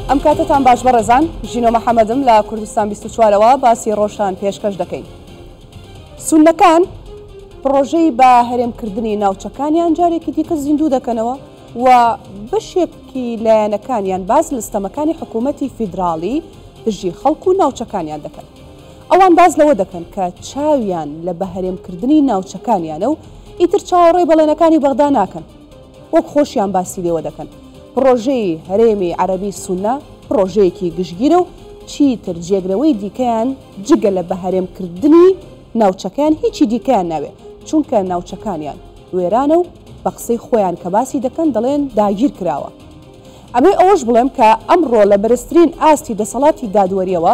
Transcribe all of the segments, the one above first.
ئەم کاتتان باش بەڕێزان ژینۆ محەممەدم لە کوردستان 24ەوە باسی ڕۆژان پێشکەش دەکەین. سونەکان پرۆژەی بە هەرێمکردنی ناوچەکانیان جارێکی دیکە زیندوو دەکەنەوە و بەشێکی لایەنەکانیان باز لەستەمەکانی حکوومەتی فیدراڵی دژی خەڵک و ناوچەکانیان دەکەن. ئەوان باز لەوە دەکەن کە چاویان لە بەهەرێمکردنی ناوچەکانیانە و ئیتر چاوەڕێی بەڵێنەکانی بەغدا ناکەن، وەک خۆشیان باسی لێوە دەکەن. پرۆژەی هەرێمی عەرەبی سونە پرۆژەیەکی گشتگیرە و چیتر جێگرەوەی دیکەیان جگە لە بەهەرێمکردنی ناوچەکان هیچی دیکەیان ناوێ، چونکە ناوچەکانیان وێرانە و بە قسەی خۆیان کە باسی دەکەن دەڵێن داگیر کراوە. ئەمێ ئەوەش بڵێم کە ئەمڕۆ لە بەرزترین ئاستی دەسەڵاتی دادوەریەوە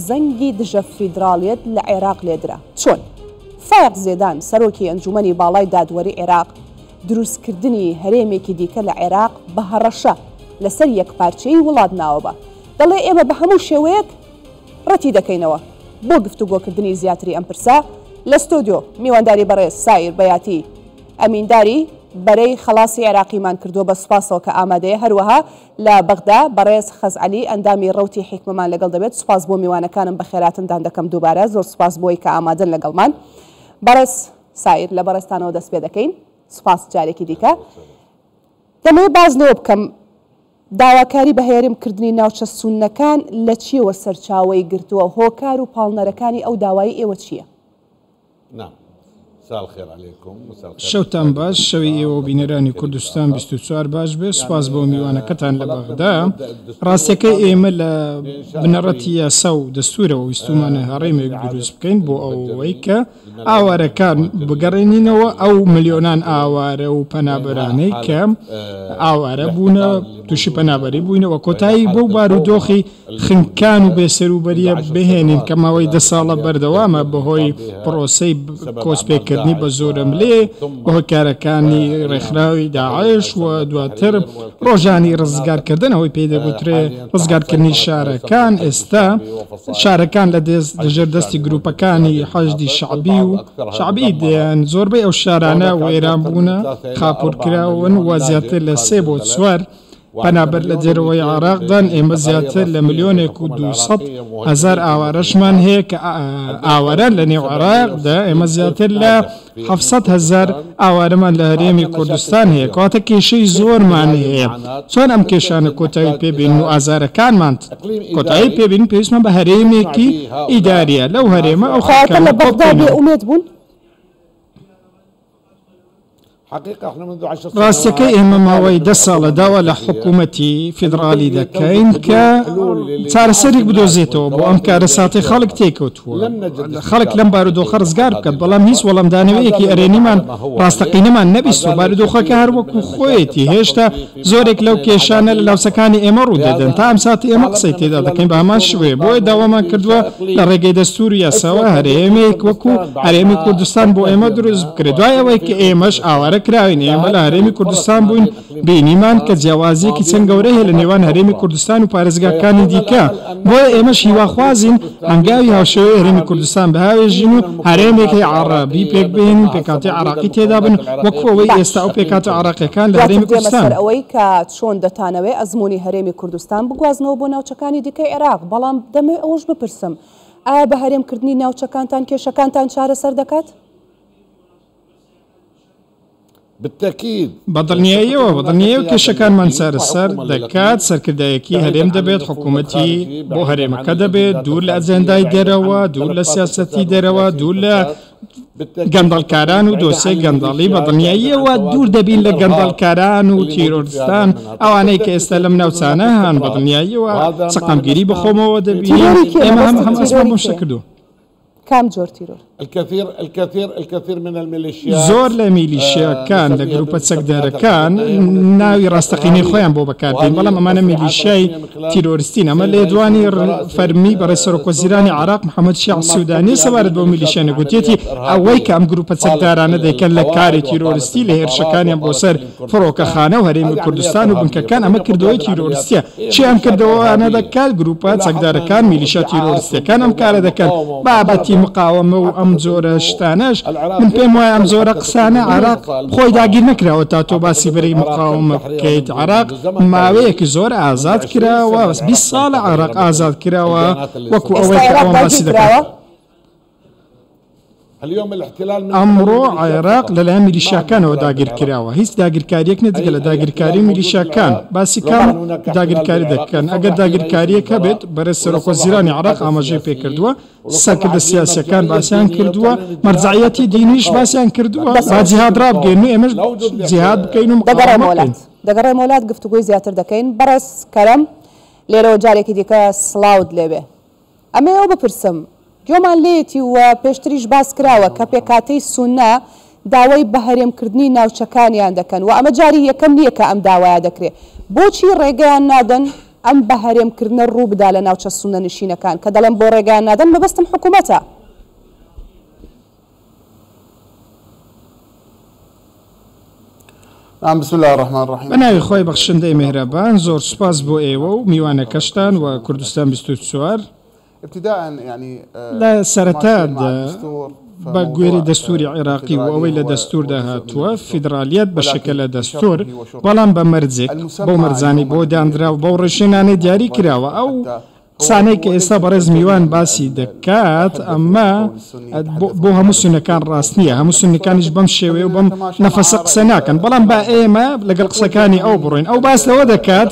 زەنگی دژە فیدراڵیەت لە عێراق لێدرا. چۆن؟ فایق زێدان سەرۆکی ئەنجومەنی باڵای دادوەری عێراق دروستکردنی هەرێمێکی دیکە لە عێراق بە هەڕەشە لەسەر یەکپارچەی وڵات ناوەبە. دەڵێ ئێمە بە هەموو شێوەیەک ڕەتی دەکەینەوە بۆ گفتوگۆکردنی زیاتری ئەم پرسە. لە ستۆدیۆ میوانداری بەڕێز سایر بەیاتی ئەمینداری بەرەی خەڵاسی عێراقیمان کردووە بە سوپاسەوە کە ئامادەیە، هەروەها لە بەغدا بەڕێز خەزعەلی ئەندامی ڕەوتی حیکمەمان لەگەڵ دەبێت. سوپاس بۆ میوانەکانم بە خێراتندان دەکەم دووبارە، زۆر سوپاس بۆی کە ئامادەن لەگەڵمان. بەڕێز سایر لە بەڕێستانەوە دەست پێ دەکەین. سوپاس جارێکی دیکە. دەمەوێت باز لەوە بکەم داواکاری بە هەرێمکردنی ناوچە سونەکان لە چیەوە سەرچاوەی گرتووە؟ هۆکار و پاڵنەرەکانی ئەو داوایی ئێوە چییە؟ شەوتان باش، شەوی ئێوە بینەرانی کوردستان 24 باش بێ. سوپاس بۆ میوانەکەتان لە بەغدا. ڕاستەکەی ئێمە لە بنەڕەتی یاسا و دەستورەوە ویستومانە هەڕێمێک دروست بکەین بۆ ئەوەی کە ئاوارەکان بگەڕێنینەوە ئەو ملیۆنان ئاوارە و پەنابەرانەی کە ئاوارە بوونە تووشی پەنابەری بووینەوە کۆتایی بۆ بارودۆخی خنکان و بێسەروبەریە بهێنین کە ماوەی 10 ساڵە بەردەوامە بەهۆی پرۆسەی کۆسپێکردنی بە زۆرم لێ بەهۆی کارەکانی ڕێکخراوی داعش و دواتر ڕۆژانی ڕزگارکردنەوەی پێی دەگوترێ ڕزگارکردنی شارەکان. ئێستا شارەکان لە دەژێر دەستی گروپەکانی حەشدی شعبی و شعبی دێن. زۆربەی ئەو شارانە وێران بوونە، خاپۆرکراون و زیاتر لە 3 بۆ 4 پەنابەر لە دێرەوەی عێراقدان. ئێمە زیاتر لە 1,200,000 ئاوارەشمان هەیە کە ئاوارە لە نێو عێراقدا. ئێمە زیاتر لە 700,000 ئاوارەمان لە هەرێمی کوردستان هەیە، کەواتە کێشەی زۆرمان هەیە. چۆن ئەم کێشانە کۆتایی پێبین و ئازارەکانمان کۆتایی پێبین؟ پێویستمان بە هەرێمێکی ئیداریە لەو هەرێمە. ئەو خاکە لە بەغدا بێئومێد بوون. ڕاستەکەی ئێمە ماوەی 10 ساڵە داوا لە حکوومەتی فیدراڵی دەکەین کە چارەسەرێک بدۆزێتەوە بۆ ئەم کارە ساتی خەڵک تێکەوتووە، خەڵک لەم بارودۆخە ڕزگار بکات، بەڵام هیچ وەڵامدانەوەیەکی ئەرێنیمان ڕاستەقینەمان نەبیست و بارودۆخەکە هەروەکو خۆیەتی هێشتا زۆرێک لەو کێشانە لە لاوسەکانی ئێمە ڕوودەدەن. تا ئەم ساتی ئێمە قسەی تێدا دەکەین بە هەمان شوێ. بۆیە داوامان کردووە لە ڕێگەی دەستور یاساوە هەرێمێک وەکو هەرێمی کوردستان بۆ ئێمە دروست بکرێت. دوای ئەوەی کە ئێمەش ئاوارە کراوین، ئێمە لە هەرێمی کوردستان بووین بینیمان کە جیاوازیەکی چەند گەورەی هەیە لە نێوان هەرێمی کوردستان و پارێزگاکانی دیکە. بۆیە ئێمەش هیواخوازین هەنگاوی هاوشێوەی هەرێمی کوردستان بەهاوێژین و هەرێمێکی عەرەبی پێک بێنین، پێکهاتەی عێراقی تێدا بن وەکو ئەوەی ئێستا ئەو پێکهاتە عێراقیەکان لە هەرێمی کوردستان. ئەوەی کە چۆن دەتانەوێت ئەزموونی هەرێمی کوردستان بگوازنەوە بۆ ناوچەکانی دیکەی عێراق، بەڵام دەمەوێت ئەوەش بپرسم، ئایا بە هەرێمکردنی ناوچەکانتان کێشەکانتان چارەسەر دەکات؟ بەدڵنیاییەوە کێشەکانمان چارەسەر دەکات. سەرکردایەکی هەرێم دەبێت، حکوومەتی بۆ هەرێمەکە دەبێت دوور لە ئەجەندای دەرەوە، دوور لە سیاسەتی دەرەوە، دوور لە گەندەڵکاران و دۆسێ گەندەڵی. بەدڵنیاییەوە دوور دەبین لە گەندەڵکاران و تیرۆریستان ئەوانەی کە ئێستا لەم ناوچانە هەن. بەدڵنیاییەوە سەقامگیری بەخۆمەوە دەبین. ئێمە هەم ئەسمان بۆ شەکردو. كم جور تيرور؟ الكثير من الميليشيات زۆر لە میلیشیاکان لە گروپە چەکدارەکان ناوی ڕاستەقینەی خۆیان بۆ بەکاردێن، بەڵام ئەمانە میلیشیای تیرۆریستین. ئەمە لە دوانی فەرمی بەڕێز سەرۆکوەزیرانی عێراق محەممەد شیع سوودانی سەبارەت بۆ میلیشیا نەگوتێتی ئەوەی کە ئەم گروپە چەکدارانە دەیکەن لە کاری تیرۆریستی لە هێرشەکانیان بۆ سەر فڕۆکەخانە و هەرێمی کوردستان و بنکەکان ئەمە کردەوەی تیرۆریستیە. چی ئەم کردەوەوانە دەکات؟ گروپە چەکدارەکان میلیشیا تیرۆریستیەکان ئەم کارە دەکەن بابەتی مقاومە و ئەم ئەم جۆرە شتانەش من پێم وایە ئەم زۆرە قسانە عێراق خۆی داگیر نەکراوە تا تۆ باسی بەری مقاومە بکەیت. عێراق ماوەیەکی زۆر ئازاد کراوە 20 ساڵە عێراق ئازاد کراوە وەکو ئەوەی کە ئەوان باسی دەکات. ئەمڕۆ عێراق لەلایەن میلیشیاکانەوە داگیر کراوە، هیچ داگیرکاریەک نەجگە لە داگیرکاری میلیشیاکان. باسی کام داگیرکاری دەکەن. ئەگەر داگیرکاریەک هەبێت بەرەز سەرۆکوەزیرانی عێراق ئاماژەی پێ کردووە، سەرکردە سیاسیەکان باسییان کردووە، مەرجعیەتی دینیش باسییان کردووە، با جیهاد ڕابگەین و ئێمەش جیهاد بکەین و دەگەڕێ مۆلات گفتوگوی زیاتر دەکەین. بەڕێز کەرەم لێرەوە جارێکی دیکە سڵاوت لێبێ. ئەمە ئەو بپرسم گوێمان لێتی وە پێشتریش باس کراوە کە پێکاتەی سونە داوای بەهەرێمکردنی ناوچەکانیان دەکەن و ئەمە جاری یەکەم نییە کە ئەم داوایە دەکرێت. بۆچی ڕێگەیان نادەن ئەم بەهەرێمکردنە ڕوو بدا لە ناوچە سونە نشینەکان کە دەڵێن بۆ ڕێگەیان نادەن مەبەستم حکوومەتە؟ بسم الله الرحمن الرحيم. بەناوی خۆی بەخشندەی میهرەبان، زۆر سوپاس بۆ ئێوە و میوانەکەشتان و کوردستان 24. ابتداء يعني لا سرتاد بە گوێری دەستوری عێراقی و ئەوەی لە دەستوردا هاتووە فیدرالیەت بە شکل لە دەستور، بەڵام بە مەرجێک بۆ مەرزانی بۆ دانراوە بۆ ڕێژێنانەی دیاری کراوە. ئەو قسانەی کە ئێستا بەڕێز میوان باسی دەکات ئەمە بۆ هەموو سونەکان ڕاست نییە، هەموو سونەکانیش بەم شێوێ و بەم نەفەسە قسە ناکەن، بەڵام با ئێمە لەگەڵ قسەکانی ئەو بڕۆین. ئەو باس لەوە دەکات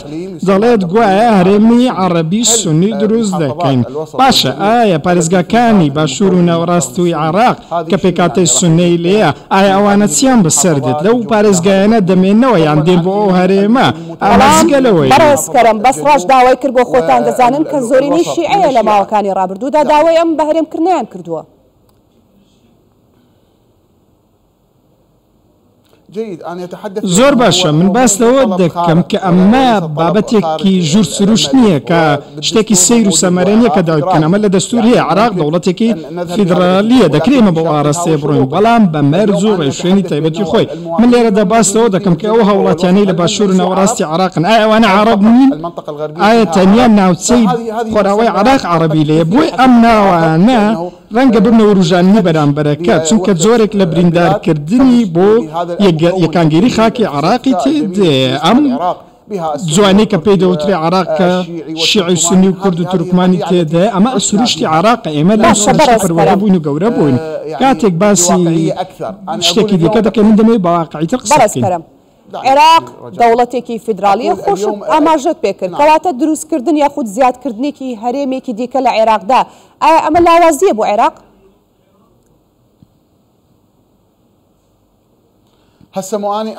دەڵێت گوایە هەرێمی عەرەبی سونی دروست دەکەین. باشە ئایا پارێزگاکانی باشوور و ناوەڕاستووی عێراق کە پێکاتەی سونەی لێیە ئایا ئەوانە چیان بەسەردێت لەو پارێزگایانە دەمێنەوە یان دێن بۆ ئەو هەرێمە ئامازگەلەوەی بەڕێزکەرم بەس ڕاش داوای کرد بۆ خۆتان دەزانن کە زۆرینەی شیعەیە لە ماوەکانی ڕابردوودا داوای ئەم بەهەرێمکردنیان کردووە. زۆر باشە من باس لەوە دەکەم کە ئەمە بابەتێکی ژوور سروش نییە کە شتێکی سیر و سەمەرێنیە کە داوتکەن. ئەمە لە دەستور هەیە عێراق دەوڵەتێکی فیدرالیە دەکرێمە بۆ ئاراستەیە بڕۆین، بەڵام بە مەرج و ڕێشوێنی تایبەتی خۆی. من لێرەدا باس لەوە دەکەم کە ئەو هەوڵاتیانەی لە باشوور و ناوەڕاستی عێراقن ئایا ئەوانە عەرەب نین؟ ئایا تەنیا ناوچەی خۆراوەی عێراق عەرەبی لێیە؟ بۆی ئەم ناوانە ڕەنگە ببنەوە ڕوژاننی بەرامبەرەکە، چونکە جۆرێک لە بریندارکردنی بۆ یەکانگیری خاکی عێراقی تێدێ. ئەم جوانەی کە پێی دەوترێ عێراق کە شیعی سونی و کورد و تورکمانی تێدێ، ئەمە سروشتی عێراقە. ئێمە لە پەروەرە بووین و گەورە بووین. کاتێک باسی شتێکی دیکە دەکەین من دەمەوێت بە واقعیتر قسە بکەین. عێراق دەوڵەتێکی فیدرالیە خۆش ئاماژەت پێکرد کەواتە دروستکردن یاخود زیادکردنێکی هەرێمێکی دیکە لە عێراقدا ئایا ئەمە لاوازیە بۆ عێراق؟ هسه مو أنا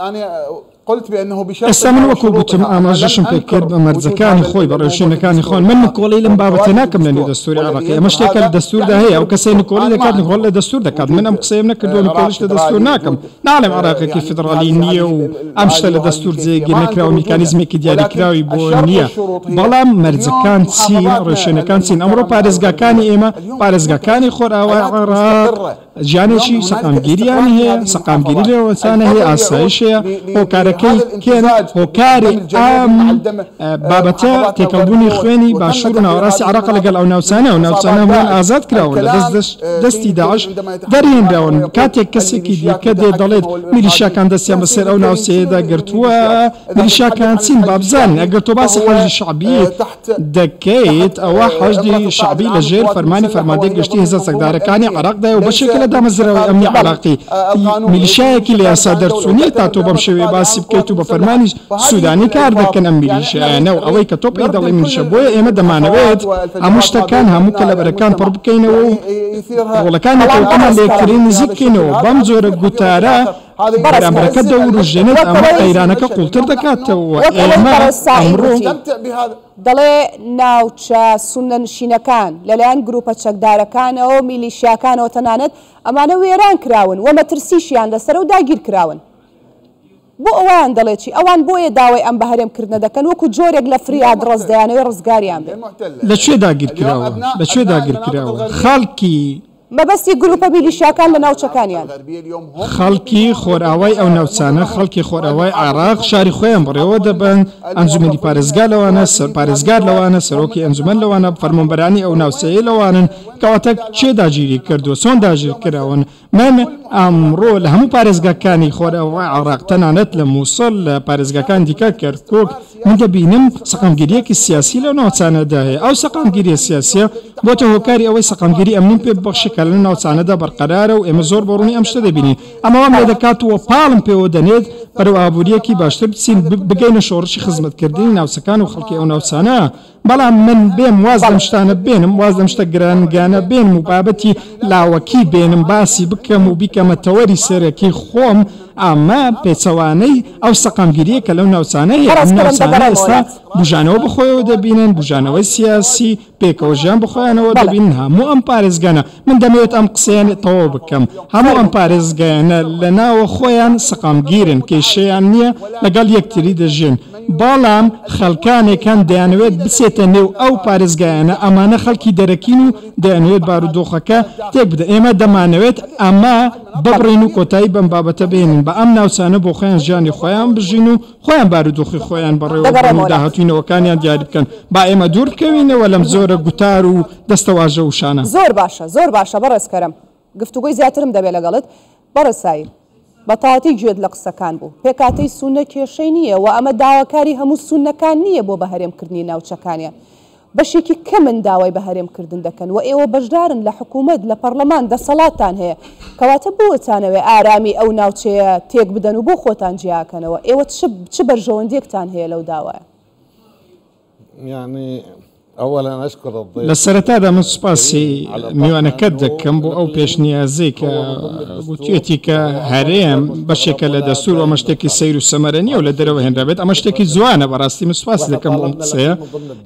قلت بأنه بشرط ئێستا من وەکو گوتم ئاماژەشم پێ کرد بە مەرجەکانی خۆی بە ڕێژێنەکانی خۆن. من نکۆڵی لەم بابەتە ناکەم لە نێو دەستوری عێراقی. ئەمە شتێکە لە دەستوردا هەیە، ئەو کەسەی نکۆڵی دەکات نکۆڵ لە دەستور دەکات. من ئەم قسەیەم نەکردووە نکۆڵیش لە دەستور ناکەم. ناڵێم عێراقێکی فیدرالی نییە و ئەم شتە لە دەستور جێگیر نەکراوە، میکانیزمێکی دیاریکراوی بۆ نییە. بەڵام مەرجەکان چین، ڕێژێنەکان چین. ئەمڕۆ پارێزگاکانی ئێمە پارێزگاکانی خۆراوای عێراق ژیانێکی سەقامگیریان هەیە، سەقامگیری لێوەچانە هەیە، ئاسایش هەیە. هۆکارەکەی کێن هۆکاری ئەم بابەتە تێکەڵبوونی خوێنی باشوور و ناوەڕاستی عێراق لەگەڵ ئەو ناوچانە و ناوچانەمان ئازاد کراوە لە دەستی داعش دەرهێنراون. کاتێک کەسێکی دیکە دێ دەڵێت میلیشیاکان دەستیان بەسەر ئەو ناوچەیەدا گرتووە، میلیشیاکان چین بابزانن. ئەگەر تۆ باسی حەشدی شەعبی دەکەیت ئەوە حەشدی شەعبی لەژێر فەرمانی فەرماندەی گەشتی هێزە سەکدارەکانی عێراقدایە و بەشێکە لە دامەزراوەی ئەمنی عێراقی میلیشیایەکی لە یاسا دەرچوونیە تا تۆ بەم شێوەیە باسی بکەیت و بە فەرمانی سوودانی کار دەکەن ئەم میلیشیانە و ئەوەی کە تۆ پێی دەڵێ میلیشە. بۆیە ئێمە دەمانەوێت هەموو شتەکان هەموو کەلەبەرەکان پڕ بکەینەوە و وڵەکانی تەوتەمان لە یەکتری نزیک بکەینەوە. بەم جۆرە گوتارە بەرامبەرەکە دەوروژێنێت ئەمە قەیرانەکە قوڵتر دەکاتەوە. ئێمە ئەمڕۆ دەڵێ ناوچە سونە نشینەکان لەلایەن گروپە چەکدارەکانەوە و میلیشیاکانەوە تەنانەت ئەمانە وێران کراون و مەترسیشیان لەسەر و داگیر کراون. بۆ ئەوان دەڵێکی ئەوان بۆیە داوای ئەم بەهەرێمکردنە دەکەن وەکو جۆرێک لە فریاد ڕزدەیانەوەی ڕزگاریان بێت. لەکوێ داگیر کراوە؟ لەکوێ داگیر کراوە؟ خەڵکی مەبەستی گروپە میلیشیاکان لە ناوچەکانیان خەڵکی خۆراوای ئەو ناوچانە خەڵکی خۆراوای عێراق شاری خۆیان بڕێوە دەبن ئەنجومەنی پارێزگا لەوانە پارێزگار لەوانە سەرۆکی ئەنجومەن لەوانە فەرمانبەرانی ئەو ناوچەیە لەوانن کەواتە چێ داگیری کردو چۆن داگیر کراون من ئەمڕۆ لە هەموو پارێزگاکانی خۆراوای عێراق تەنانەت لە مووسڵ لە پارێزگاکان دیکە کەرکوک من دەبینم سەقامگیریەکی سیاسی لەو ناوچانەدا هەیە ئەو سەقامگیریە سیاسیە بۆتە هۆکاری ئەوەی سەقامگیری ئەمنی پێ ببەخشێکە لە ناوچانەدا بەرقەرارە و ئێمە زۆر بەڕوونی ئەم شتە دەبینین ئەمەوام لێ دەکاتەوە پاڵم پێوە دەنێت بەرەو ئابوووریەکی باشتر بچین بگەینە شۆڕشی خزمەتکردنی ناوچەکان و خەڵکی ئەو ناوچانە بەڵام من بێم واز لەم شتانە بێنم واز لەم شتە گرانگانە بێنم و بابەتی لاوەکی بێنم باسی بکەم و بیکەمە تەوەری سەرەکی خۆم ئەمە پێچەوانەی ئەو سەقامگیریە کە لەو ناوچانەیە ئەم ناوچانە ئێستا بژانەوە بخۆیەوە دەبینن بژانەوەی سیاسی پێکەوە ژیان بخۆیانەوە دەبین هەموو ئەم پارێزگانە من دەمەوێت ئەم قسەیان تەواو بکەم هەموو ئەم پارێزگایانە لە ناوە خۆیان سەقامگیرن کێشەیان نییە لەگەڵ یەکتری دەژین بەڵام خەڵکانێکان دەیانەوێت بچێتە نێو ئەو پارێزگایانە ئەمانە خەڵکی دەرەکین و دەیانوێت بارودۆخەکە تێک بدە ئێمە دەمانەوێت ئەمە ببڕین و کۆتایی بەم بابەتە بێنین بە ئەم ناوچانە بۆ خۆیان ژیانی خۆیان بژین و خۆیان بارودۆخی خۆیان بەڕێوە داهاتوینەوەکانیان دیاری بکەن با ئێمە دوور بکەوینەوە لەم زۆرە گوتار و دەستەواژە وشانە زۆر باشە بەڕێزکەرم گفتوگوی زیاترم دەبێت لەگەڵت بەڕێسایی بەتاواتی گوێت لە قسەکان بوو پێکاتەی سونە کێشەی نییە و ئەمە داواکاری هەموو سونەکان نییە بۆ بەهەرێمکردنی ناوچەکانیان بەشێکی کەمن داوای بەهەرێمکردن دەکەن و ئێوە بەشدارن لە حکوومەت لە پەرلەمان دەسەڵاتان هەیە کەواتە بۆتانەوێ ئارامی ئەو ناوچەیە تێک بدەن و بۆ خۆتان جیاکەنەوە ئێوە چ بەرژەوەندێکتان هەیە لەو داوایە لە سەرەتادا من سوپاسی میوانەکەت دەکەم بۆ ئەو پێشنیازەی کە گوتوێتی کە هەرێم بەشێکە لە دەستور و ئەمە شتێکی سەیر و سەمەرەنیە و لە دەرەوە هێنرابێت ئەمە شتێکی جوانە بەڕاستی من سوپاسی دەکەم بۆ ئەم قسەیە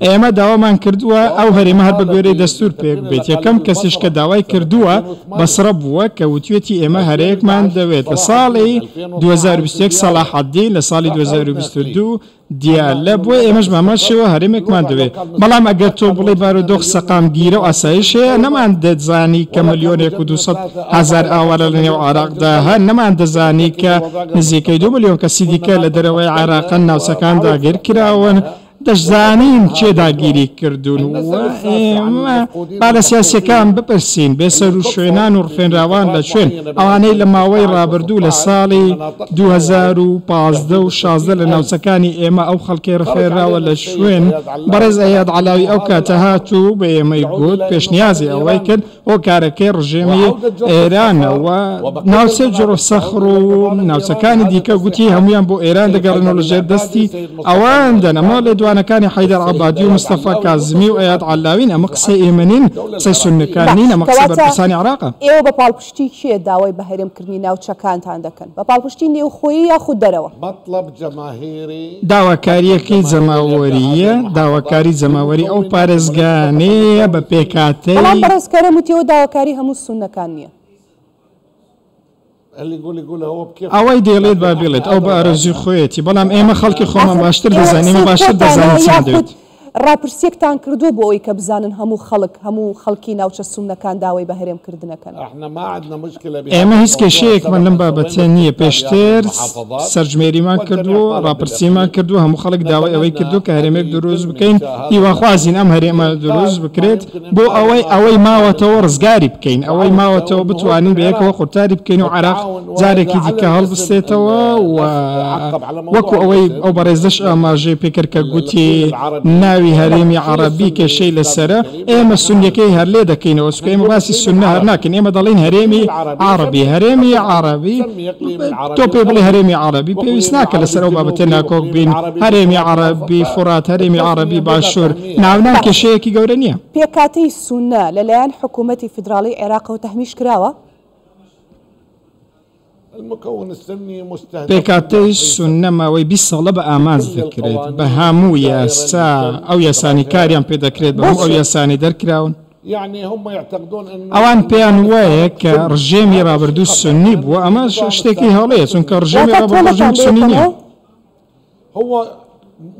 ئێمە داوامان کردووە ئەو هەرێمە هەر بە گوێرەی دەستور پێک بێت یەکەم کەسیش کە داوای کردووە بەسرە بووە کە وتوێتی ئێمە هەرەیەکمان دەوێت لە ساڵی 2021 سەلاحەددین لە ساڵی 2022 دیالە بۆ ئێمەش مامەشەوە هەرێمێکمان دەوێت بەڵام ئەگەر تۆ بڵێ بارودۆخ سەقامگیرە و ئاسایشەیە نەمان دەزانی کە ملیۆنێک و 200,000 ئاوارە لە نێو عێراقدا هەر نەمان دەزانی کە نزیکەی 2 ملیۆن کەسی دیکە لە دەرەوەی عێراق ناوچەکان داگیر کراون دەشزانین چێ داگیری کردوون ئێمە با لە سیاسەکان بپرسین بێسەر و شوێنان و ڕفێنراوان لە شوێن ئەوانەی لە ماوەی ڕابردوو لە ساڵی 2015 و 16 لە ناوچەکانی ئێمە ئەو خەڵکی ڕفێنراوە لە شوێن بەڕێز ئەیاد عەلاوی ئەو کاتە هاتوو بە ئێمەی گوت پێشنیازی ئەوەی کرد بۆ کارەکەی ڕژێمی ئێرانەوە ناوچە جۆرە سەخر و ناوچەکانی دیکە گوتی هەمویان بۆ ئێران دەگەڕنەوە لەژێر دەستی ئەوان دەنەمە لە دوانەکانی حەیدەر عەبادی و مستەفا کازمی و ئەیاد عەلاوین ئەمە قسەی ئێمە نین قسەی سوننەکان نین ئەمە قسەی بەرپرسانی عێراقە ئێوە بە پاڵپشتی کێ داوای بەهەرێمکردنی ناوچەکانتان دەکەن بە پاڵپشتی نێوخۆیی یاخود دەرەوە داواکاریەکەی جەماوەریە داواکاری جەماوەری ئەو پارێزگانەیە بە پێکاتەی بەڵام بەڕێزکەرم وتیەوە داواکاری هەموو سوننەکان نییە ئەوەی دێڵێت با بڵێت ئەو بە ئارەزوی خۆیەتی بەڵام ئێمە خەڵکی خۆمان باشتر دەزانین باشتر دەزانین چیان دەوێت ڕاپرسیەکتان کردووە بۆ ئەوەی کە بزانن هەموو خەڵکی ناوچە سوننەکان داوای بەهەرێمکردنەکەن ئێمە هیچ کێشەیەکمان لەم بابەتە نییە پێشتر سەرژمێریمان کردووە ڕاپرسیمان کردووە هەموو خەڵک داوای ئەوەی کردو کە هەرێمێک دروست بکەین هیواخوازین ئەم هەرێمە دروست بکرێت بۆ ئەوەی ماوەتەوە ڕزگاری بکەین ئەوەی ماوەتەوە بتوانین بەیەکەوە قورتاری بکەین و عێراق جارێکی دیکە هەڵبستێتەوە و وەکو ئەوەی ئەو بەڕێزەش ئاماژەی پێکرد کە گوتی ناوی هەرێمی عەرەبی کێشەی لەسرە ئێمە سونیەکەی هەر لێ دەکەینەوە سکە ئێمە باسی سونە هەر ناکەین ئێمە دەڵێن هەرێمی عەرەبی تۆ پێ بڵێ هەرێمی عەرەبی پێویست ناکە لەسەر ئەو بابەتە ناکۆک بین هەرێمی عەرەبی فورات هەرێمی عەرەبی باشوور ناونان کێشەیەکی گەورە نییە پێکاتەی سونە لەلایەن حکوومەتی فیدراڵی عێراقەوە تەحمیش کراوە پێکاتەی سونە ماوەی 20 ساڵە بە ئامانج دەکرێت بە هەموو یاسا ئەو یاسانی کاریان پێ دەکرێت بە ئەو یاسانی دەرکراون ئەوان پێیان وایە کە ڕژێمی ڕابردوو سنی بووە ئەمە شتێکی هەڵەیە چونکە ڕژێمی ڕابردوو سنی نییە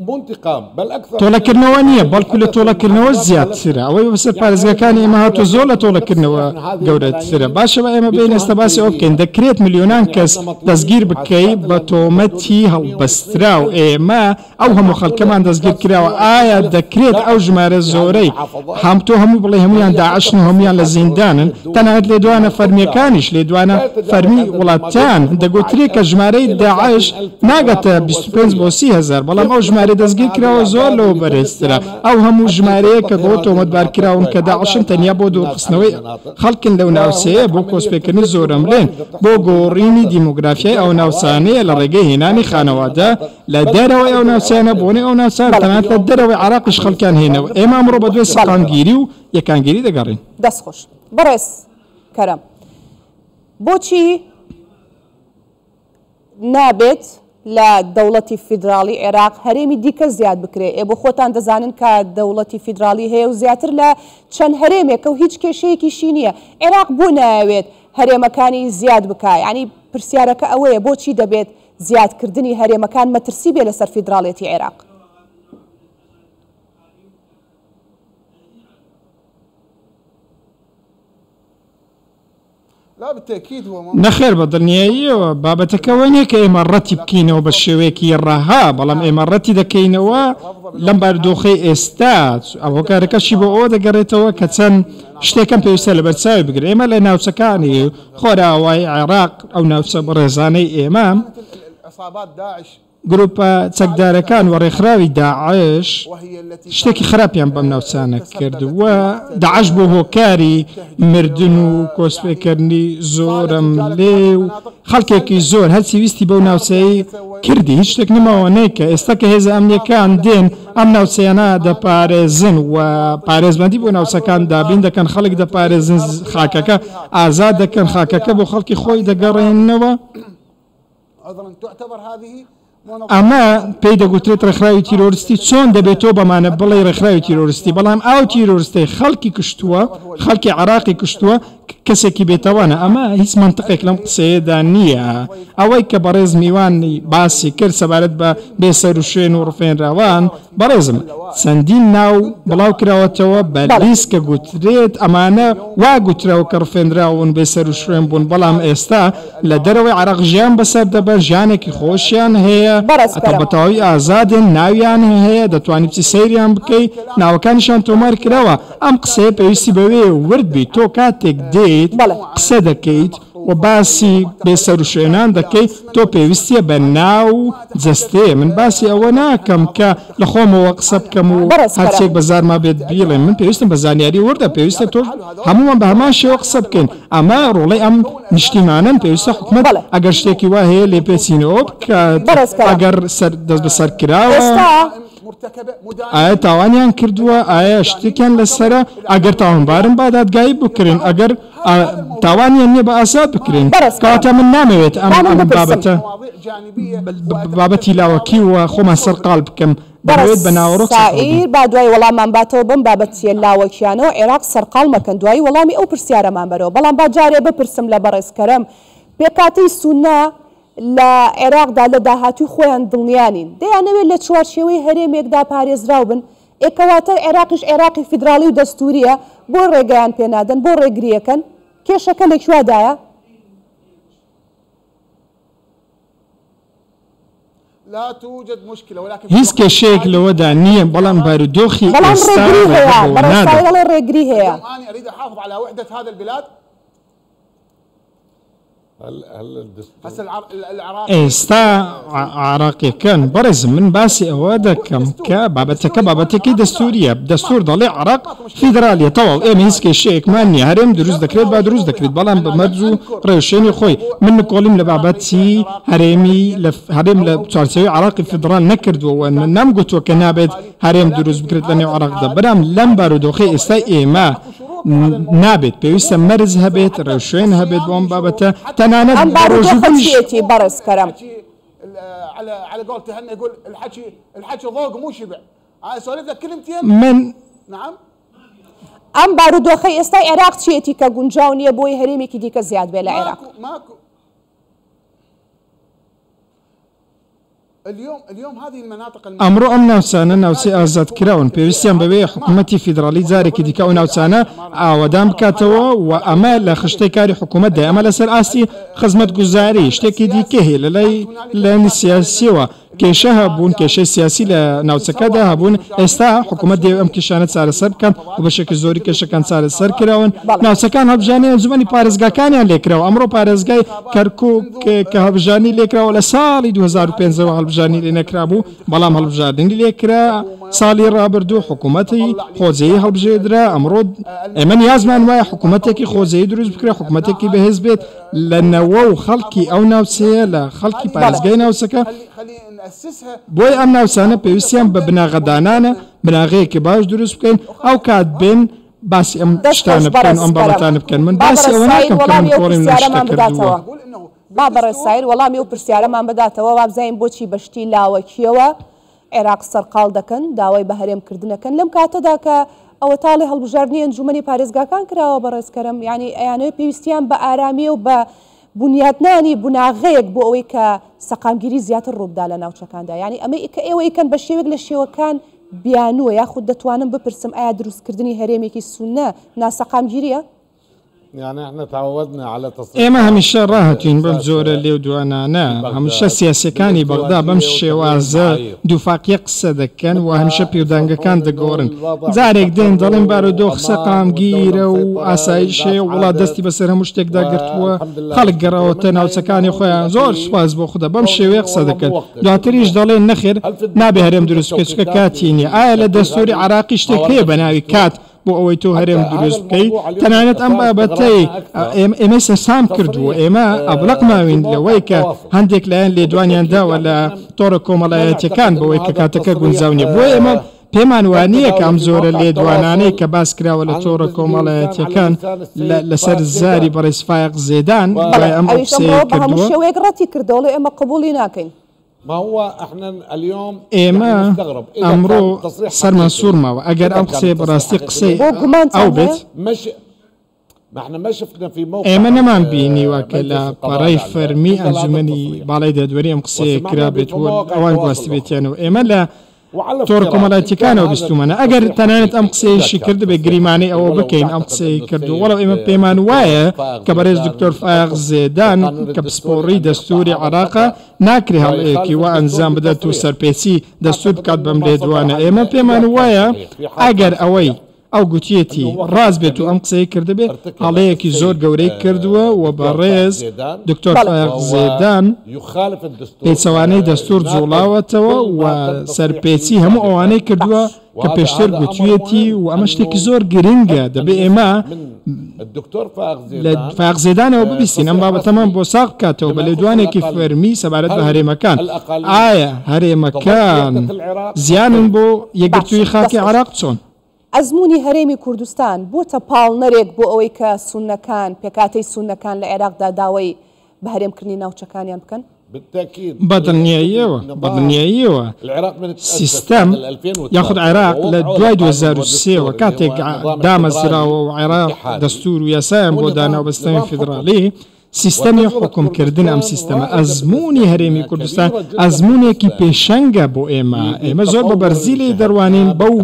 مو انتقام بل اكثر تۆڵەکردنەوە نییە بەڵکو لە تۆڵەکردنەوە زیاترە ئەوەی بەسەر پارێزگاکانی ئێمە هاتووە زۆر لە تۆڵەکردنەوە گەورەترە باشەوە ئێمە بین ئێستا باسی ئەوە بکەین دەکرێت ملیۆنان کەس دەستگیر بکەیت بە تۆمەتی هەڵبەسترا و ئێمە ئەو هەموو خەڵکەمان دەستگیر کراوە ئایا دەکرێت ئەو ژمارە زۆرەی هەموو بڵێ هەمویان داعشن و هەمویان لە زیندانن تەنانەت لێ دوانە فەرمیەکانیش لێ دوانە فەرمی وڵاتیان دەگوترێت کە ژمارەی داعش ناگەتە 25 بۆ 30,000 بەڵام ئەو ژمارە دەستگیر کراوە زۆر لەوە بەرزترە ئەو هەموو ژمارەیە کە بۆ تۆمەتبارکراون کە داعشن تەنیا بۆ دوورخستنەوەی خەڵکن لەو ناوچەیە بۆ کۆسپێکردنی زۆرم لێن بۆ گۆڕینی دیموگرافیای ئەو ناوچانەیە لە ڕێگەی هێنانی خانەوادە لە دەرەوەی ئەو ناوچانە بۆنەی ئەو ناوچان تەنانەت لە دەرەوەی عێراقیش خەڵکیان هێنەوە ئێمە ئەمڕۆ بە دوای سەقامگیری و یەکانگیری دەگەڕین دەستخۆش بەڕێز کەرەم بۆچی نابێت لە دەوڵەتی فیدراڵی عێراق هەرێمی دیکە زیاد بکرێت بۆ خۆتان دەزانن کە دەوڵەتی فیدراڵی هەیە و زیاتر لە چەند هەرێمێکە و هیچ کێشەیەکیشی نییە عێراق بۆ ناوێت هەرێمەکانی زیاد بکە ینی پرسیارەکە ئەوەیە بۆچی دەبێت زیادکردنی هەرێمەکان مەترسی بێ لەسەر فیدراڵێتی عێراق لا بالتأكيد هو نەخێر بە دڵنیاییەوە بابەتەکەەوە نیە کە ئێمە ڕەتی بکەینەوە بە شێوەیەکی ڕاها بەڵام ئێمە ڕەتی دەکەینەوە لەم بارودۆخەی ئێستا ئەو هۆکارەکەشی بۆ ئەوە دەگەڕێتەوە کە چەند شتێکم پێویستە لە بەرچاوی بگرێت ئێمە لە ناوچەکانی خۆراوای عێراق ئەو ناوچە بەڕێزانەی ئێمە گروپە چەکدارەکان و ڕێکخراوی داعش شتێکی خراپیان بەم ناوچانە کردووە داعش بۆ هۆکاری مردن و کۆسپێکردنی زۆرم لێ و خەڵکێکی زۆر هەرچی ویستی بەو ناوچەی کردی هیچ شتێک نماوە نەیکە ئێستا کە هێز ئەمنیەکان دێن ئەم ناوچەیانە دەپارێزن و پارێزبندی بۆ ناوچەکان دابین دەکەن خەڵک دەپارێزن خاکەکە ئازاد دەکەن خاکەکە بۆ خەڵکی خۆی دەگەڕێنەوە ئەمە پێی دەگوترێت ڕێکخراوی تیرۆریستی چۆن دەبێت تۆ بەمانە بڵێ ڕێکخراوی تیرۆریستی بەڵام ئەو تیرۆریستی خەڵکی کشتووە خەڵکی عێراقی کشتووە کەسێکی بێتەوانە ئەمە هیچ منطقێک لەم قسەیەدا نییە ئەوەی کە بەڕێز میوانی باسی کرد سەبارەت بە بێسەر و شوێن و ڕفێنراوان بەڕێزم چەندین ناو بڵاو کراوەتەوە بە لیست کە گوترێت ئەمانە وا گوتراوە کە ڕفێنراون بێسەر و شوێن بوون بەڵام ئێستا لە دەرەوەی عێراق ژیان بەسەر دەبەر ژیانێکی خۆشیان هەیە بەتەواوی ئازادن ناویان هەیە دەتوانانی بچی سەیریان بکەیت ناوەکانیشان تۆمار کراوە ئەم قسەیە پێویستی بەوێ ورد بی تۆ کاتێک دێیت قسە دەکەیت و باسی بێسەر و شوێنان دەکەیت تۆ پێویستیە بە ناو جەستێ من باسی ئەوە ناکەم کە لە خۆمەوە قسە بکەم و هەرچێک بەزارما بێت بیڵێ من پێویستم بە زانیاری وردە پێویستە تۆ هەمومان بە هەمان شێوە قسە بکەین ئەمە ڕۆڵەی ئەم نیشتیمانن پێویستە حکومەت ئەگەر شتێکی وا هەیە لێ پێچینەوە بکات ئەگەر دەست بەسەر کراوە ئایا تاوانیان کردووە ئایا شتێکیان لەسرە ئەگەر تاوانبارن با دادگایی بکرێن ئەگەر تاوانیان نییە بە ئاساد بکرێن کەواتە من نامەوێت ئەم بابەتە بابەتی لاوەکی وە خۆمان سەرقال بکەم دەوێت بە ناوەڕۆک سائیر با دوای وەڵاممان باتەوە بم بابەتیە لاوەکیانەوە عێراق سەرقال مەکەن دوای وەڵامی ئەو پرسیارەمان بەرەوە بەڵام با جارێ بپرسم لە بەڕێزکەرەم پێکاتەی سونە لە عێراقدا لە داهاتوی خۆیان دڵنیانین دەیانەوێت لە چوارچێوەی هەرێمێکدا پارێزراو بن ئێکەواتە عێراقیش عێراقی فیدراڵی و دەستوریە بۆ ڕێگەیان پێنادەن بۆ ڕێگریەکەن کێشەکە لەکوادایە هیچ کێشەیەک لەوەدا نییە بەڵام بارودۆخی ئێستا ڕێگری هەیە ئێستا عراقیەکەن بەڕێز من باسی ئەوە دەکەم کە بابەتەکە بابەتێکی دەستوریە دەستور دەڵێ عراق فیدرالیە تەواو ئێمە هیچ کێشەیەکمان نییە هەرێم دروست دەکرێت با دروست دەکرێت بەڵام بە مەرج و ڕێوشێنی خۆی من نکۆڵیم لە بابەتی هەرێم لە چوارچێوەی عراقی فیدرال نەکردووە نەمگوتووە کە نابێت هەرێم دروست بکرێت لە نێو عراقدا بەرام لەم بارودۆخی ئێستا ئێمە نابێت پێویستە مەرز هەبێت ڕێوشێن هەبێت بۆم بابەتە تەنانەت ڕۆژوبیێتی بەڕێزکەرەم على قول تهنى يقول الحكي ذوق مو شبع سولف لك كلمتين من نعم ئەم بارودۆخەی ئێستای عێراق چێتی کە گونجاو نییە بۆی هەرێمێکی دیکە زیاد بێ لە عێراق اليوم هذه المناطق ئەمڕۆ ئەم ناوچانە ناوچەی ئازادکراون پێویستیان بەوەیە حکوومەتی فیدرالی جارێکی دیکە ئەو ناوچانە ئاوەدان بکاتەوە و ئەمە لە خشتەی کاری حکوومەتدا ئەمە لەسەر ئاستی خزمەتگوزاری شتێکی دیکە هەیە لە سیاسیەوە کێشە هەبوون کێشەی سیاسی لە ناوچەکەدا هەبوون ئێستا حکوومەت دێ ئەم کێشانە چارەسەر بکەن و بەشێکی زۆری کێشەکان چارەسەر کراون ناوچەکان هەبژانی ئەنجومەنی پارێزگاکانیان لێکراوە ئەمڕۆ پارێزگای کەرکووک کە هەبژانی لێکراوە لە ساڵی 2005 هەڵبژانی لێ نەکرابوو بەڵام هەڵبژاردننی لێکرا ساڵی ڕابردوو حکوومەتی خۆزەیی هەڵبژێدرا ئەمڕۆ ئێمە نیازمان وایە حکوومەتێکی خۆزەیی دروست بکرێ حکوومەتێکی بەهێز بێت لە نەوە و خەڵکی ئەو ناوچەیە لە خەڵکی پارێزگای ناوچەکە بۆی ئەم ناوچانە پێویستیان بە بناغەدانانە بناغەیەکی باش دروست بکەین ئەو کات بێن باسی ئەم شتانە بکەن ئەم بابەتانە بکەن من باسی ئەوە ناکەم کە من کۆڵیم لە شتە کردووە با بەڕێسایر وەڵامی و پرسیارەمان بداتەوە وابزانین بۆچی بەشتی لاوەکیەوە عێراق سەرقاڵ دەکەن داوای بەهرێمکردنەکەن لەم کاتەدا کە ئەوە تاڵی هەڵبژاردننی ئەنجومەنی پارێزگاکان کراوە بەڕێزکەرم ینی ئەیانەوە پێویستیان بە ئارامی و بە بنیادنانی بناغەیەک بۆ ئەوەی کە سەقامگیری زیاتر ڕووبدا لە ناوچەکاندا ینی ئەمە کە ئێوە یکەن بە شێوێک لە شێوەکان بیانووە یاخود دەتوانم بپرسم ئایا دروستکردنی هەرێمێکی سونە ناسەقامگیریە؟ يعني احنا تعودنا على تصريح ئێمە هەمیشە ڕاهەتوین بەم جۆرە لێو دوانانە هەمیشە سیاسەکانی بەغدا بەم شێوازە دووفاقیە قسە دەکەن و هەمیشە پێودانگەکان دەگۆڕن جارێک دێن دەڵێن بارودۆ قسە قامگیرە و ئاسایشێ وڵات دەستی بەسەر هەموو شتێکدا گرتووە خەڵک گەڕەوەتە ناوچەکانی خۆیان زۆر سوپاس بۆ خوددا بەم شێوەیە قسە دەکەن دواتریش دەڵێن نەخێر نابێ هەرێم دروست بکەیت چکە کاتی نییە ئایا لە دەستوری عراقی شتێک هەیە بە ناوی کات بۆ ئەوەی تۆ هەرێم دروست بکەیت تەنانەت ئەم بابەتەی ئێمە سەسام کردووە ئێمە ئەبلەق ماوین لەوەی کە هەندێک لایەن لێدوانیانداوە لە تۆڕە کۆمەڵایەتیەکان بەوەی کە کاتەکە گونجاونێ بۆ ئێمە پێمان وانییە کە ئەم زۆرە لێدوانانەی کە باس کراوە لە تۆڕە کۆمەڵایەتیەکان لەسەر زاری بەڕێز فایق زێدان ئەم هەموو شێوەیەک ڕەتی کردەوە ئێمە قبولی ناکەین ما هو احنا اليوم ئێمە ئەمڕۆ سەرمان سوورماوە ئەگەر ئەم قسەی بەڕاستی قسەی ئەو بێت ئێمە نەمان بینیوە کە لە پەڕەی فەرمی ئەنجومەنی باڵای دادوەری ئەم قسەیە کرا بێت ئەوان گواستی بێتیانەوە ئێمە لە تۆڕە کۆمەڵایەتیەکانەوە بیستومانە ئەگەر تەنانەت ئەم قسەیشی کرد بێ گریمانەی ئەوە بکەین ئەم قسەی کردو وەڵام ئێمە پێمان وایە کە بەڕێز دکتۆر فایق زێدان کە پسپۆڕی دەستوری عێراقە ناکرێ هەڵەیەکی وا ئەنجام بدات و سەرپێچی دەستور بکات بەم لێدوانە ئێمە پێمان وایە ئەگەر ئەوەی ئەو گوتیەتی ڕاست بێت و ئەم قسەی کردبێ هەڵەیەکی زۆر گەورەی کردووە و بەڕێز دکتۆر فایق زێدان پێچەوانەی دەستور جوڵاوەتەوە و سەرپێچی هەموو ئەوانەی کردووە کە پێشتر گوتوێتی و ئەمە شتێکی زۆر گرنگە دەبێ ئێمە لە فایق زێدانەوە ببیستین ئەم بابەتەمان بۆ ساغ بکاتەوە بە لێدوانێکی فەرمی سەبارەت بە هەرێمەکان ئایا هەرێمەکان زیانن بۆ یەکگرتووی خاکی عێراق چۆن؟ ئەزمموی هەرێمی کوردستان بۆتە پاڵنەرێک بۆ ئەوەی کە سونەکان پێکاتەی سونەکان لە عێراقدا داوای بە هەرێمکردنی ناوچەکانیان بکەن بەدڵنیاییەوە سیستەم یاخود عێراق لە دوای 2023ەوە کاتێک دامەزراوە و عێراق دەستور و یاسایان بۆ داناو بەستەمی فیدرالی سیستەمی حکومکردن ئەم سیستەمە ئەزمموی هەرێمی کوردستان ئەزممونێکی پێشەنگە بۆ ئێمە زۆر بە بەرزی لێ دەڕوانین بەو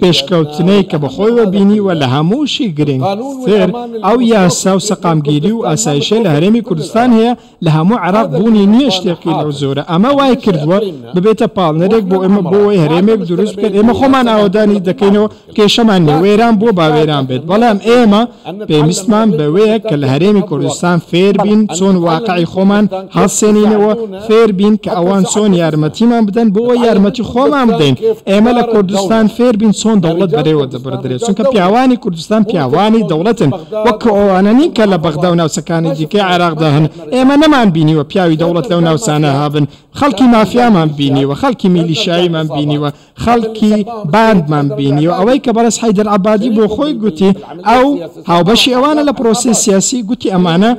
پێشکەوتنەی کە بەخۆیوە بینیوە لە هەمووشی گرنگتر ئەو یاسا و سەقامگیری و ئاسایشە لە هەرێمی کوردستان هەیە لە هەموو عێراق بوونی نییە شتێکی لەو زۆرە ئەمە وای کردووە ببێتە پاڵنەرێک بۆ ئێمە بۆی هەرێمێک دروست بکەین ئێمە خۆمان ئاوادانی دەکەینەوە کێشەمان وێران بۆ باوێران بێت بەڵام ئێمە پێویستمان بەوەیە کە لە هەرێمی کوردستان فێر بین چۆن واقعی خۆمان هەڵسێنینەوە فێر بین کە ئەوان چۆن یارمەتیمان بدەن بۆ یارمەتی خۆمان بدەین ئێمە لە کوردستان فێر بین چۆن دەوڵەت بەرێوە دەبردرێت چونکە پیاوانی کوردستان پیاوانی دەوڵەتن وەک ئەوانە نین کە لە بەغدا و ناوچەکانی دیکەی عێراقدا هەن ئێمە نەمان بینیوە پیاوی دەوڵەت لەو ناوچانە هابن خەڵکی مافیامان بینیوە خەڵکی میلیشاییمان بینیوە خەڵکی باندمان بینیوە ئەوەی کە بەرز حەیدەر عەبادی بۆ خۆی گوتی ئەو هاوبەشی ئەوانە لە پرۆسەی سیاسی گوتی ئەمانە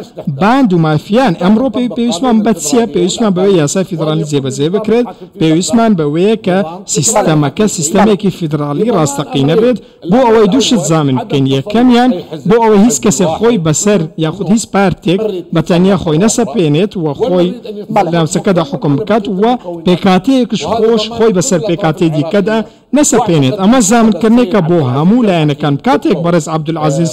باند و مافیان ئەمڕۆ پێویستمان بە چییە؟ پێویستمان بەوەی یاسای فیدرالی جێبەجێ بکرێت، پێویستمان بەوەیە کە سیستەمەکە سیستەمێکی فیدرالی ڕاستەقینە بێت بۆ ئەوەی دووشت زامن بکەین. یەکەمیان بۆ ئەوەی هیچ کەسێک خۆی بەسەر یاخود هیچ پارتێک بەتەنیا خۆی نەسەپێنێت و خۆی لامسەکەدا حکم بکات و پێکاتەیەکش خۆی بەسەر پێکاتەی دیکەدا نەسەپێنێت. ئەمە زامنکردنێکە بۆ هەموو لایەنەکان. کاتێک بەڕێز عەبدولعەزیز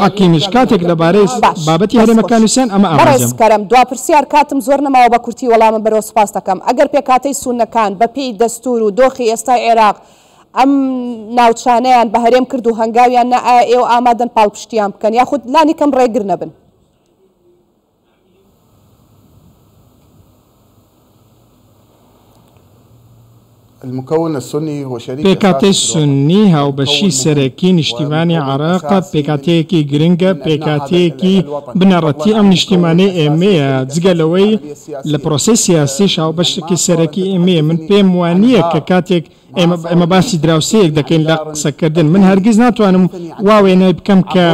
حەکیمیش کاتێک لەبارەی بابەتی هەرێمەکان نووسیان ئەمە ئاماژەم کەرەم دوا پرسیار کاتم زۆر نەماوە بە کورتی وەڵامم بەرەو سوپاس دەکەم. ئەگەر پێکاتەی سونەکان بە پێی دەستور و دۆخی ئێستای عێراق ئەم ناوچانەیان بە هەرێم کرد و هەنگاویان نە ئێوە ئامادەن پاڵپشتیان بکەن یاخود لانی کەم ڕێگر نەبن؟ المكون السني هو شريك پێکاتەی سنی هاوبەشی سەرەکی نیشتیمانی عێراقە، پێکاتەیەکی گرنگە، پێکاتەیەکی بنەڕەتی ئەم نیشتیمانەی ئێمەیە. جگە لەوەی لە پرۆسەی سیاسیش هاوبەشێکی سەرەکی ئێمەیە. من پێم وانییە کە کاتێک ئێمە باسی دراوسەیەک دەکەین لە قسەکردن، من هەرگیز ناتوانم واوێنەی بکەم کە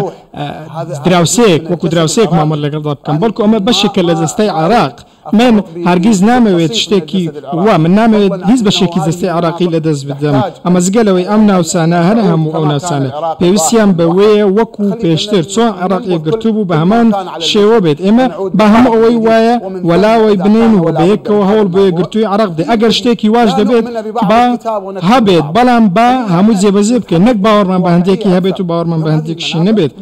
دراوسەیەک وەکو دراوسەیەک مامەڵ لەگەڵدا بکەم، بەڵکو ئەمە بەشێکە لە جەستەی عێراق. من هەرگیز نامەوێت شتێکی وا من نامەوێت هیچ بەشێکی جەستەی عێراقی لەدەست بدەم. ئەمە جگەلەوەی ئەم ناوچانە هەر هەموو ئەو ناوچانە پێویستیان بەوەیە وەکو پێشتر چۆن عێراق یەکگرتوو بوو بە هەمان شێوە بێت. ئێمە بە هەموو ئەوەی وایە وەلاوەی بنین و بەیەکەوە هەوڵ بۆ یەکگرتووی عێراق بدەین. ئەگەر شتێکی واش دەبێت با هەبێت، بەڵام با هەموو جێبەجێ بکەین، نەک باوەڕمان بە هەندێکی هەبێت و باوەڕمان بە هەندێکیشی نەبێت.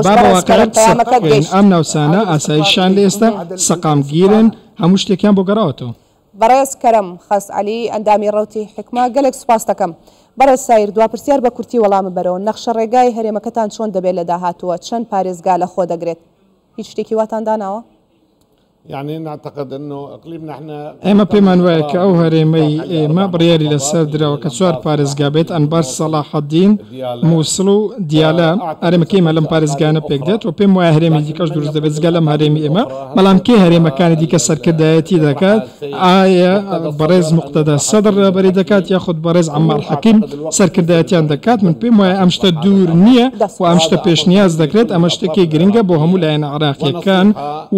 با بەواقعەت قسە بکەین. ئەم ناوچانە ئاسایشیان لە ئێستا سەقامگیرن، هەموو شتێکیان بۆ گەڕاوەتەوە. بەڕێز کەرەم خەس عەلی ئەندامی ڕەوتی حکمە گەلێک سوپاس دەکەم. بەڕێز سایر دوا پرسیار بە کورتی وەڵامە بەرەوە. نەخشە ڕێگای هەرێمەکەتان چۆن دەبێت لە داهاتووە؟ چەند پارێزگا لە خۆ دەگرێت؟ هیچ شتێکی واتان داناوە؟ يعني نعتقد انه اقليمنا احنا ئێمە پێمان وایە کە ئەو هەرێمەی ئێمە بڕیاری لەسەر درەوە کە 4 پارێزگا بێت، ئەنبار، سەلاحەدین، مووسڵ و دیالە. هەرێمەکەیمە لەم پارێزگانە پێک دێت و پێم وایە هەرێمی دیکەش دروست دەبێت جگە لەم هەرێمی ئێمە. بەڵام کێ هەرێمەکانی دیکە سەرکردایەتی دەکات؟ ئایا بەڕێز موقتەدا سەدر ڕێبەری دەکات یاخود بەڕێز عەمار حەکیم سەرکردایەتیان دەکات؟ من پێم وایە ئەم شتە دوور نییە و ئەم شتە پێشنیاز دەکرێت. ئەمە شتێکی گرنگە بۆ هەموو لایەنە عێراقیەکان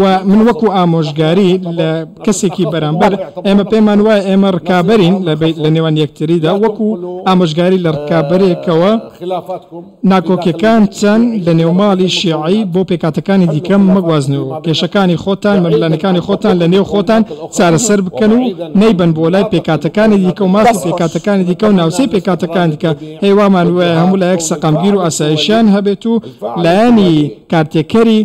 و من وەکو ئامۆژگاری لە کەسێکی بەرامبەر ئێمە پێمان وایە ئێمە ڕکابەرین لە نێوان یەکتریدا وەکو ئامۆژگاری لە ڕکابەرێکەوە ناکۆکیەکان چەند لە نێوماڵی شیعی بۆ پێکاتەکانی دیکەم مەگوازنەوە. کێشەکانی خۆتان مەملانەکانی خۆتان لە نێو خۆتان چارەسەر بکەن و نەیبەن بۆ لای پێکاتەکانی دیکە و ماسی پێکاتەکانی دیکە و ناوچەی پێکاتەکان دیکە. هەیوامان وایە هەموو لایەک سەقامگیر و ئاسایشیان هەبێت و لایەنی کارتێکەری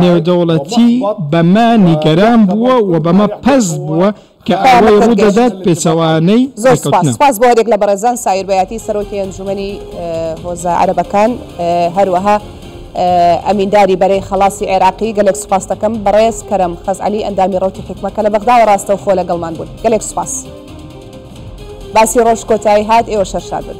نێودەوڵەتی بەمە نیگەران بووە و بەمە پەس بووە کە ئەوەی ڕوو دەدات پێچەوانەی زۆر سپاس بۆ هەرێک لە بەڕێزان سایر بەیاتی سەرۆکی ئەنجومەنی هۆزە عەرەبەکان هەروەها ئەمینداری بەرەی خەڵاسی عێراقی گەلێک سوپاس دەکەم. بەڕێز کەرەم خەز عەلی ئەندامی ڕەوتی حکمەکە لە بەغداوە ڕاستە و خۆ لەگەڵمان بوون. گەلێک سوپاس. باسی ڕۆژ کۆتایی هات، ئێوە شەرشاد بن.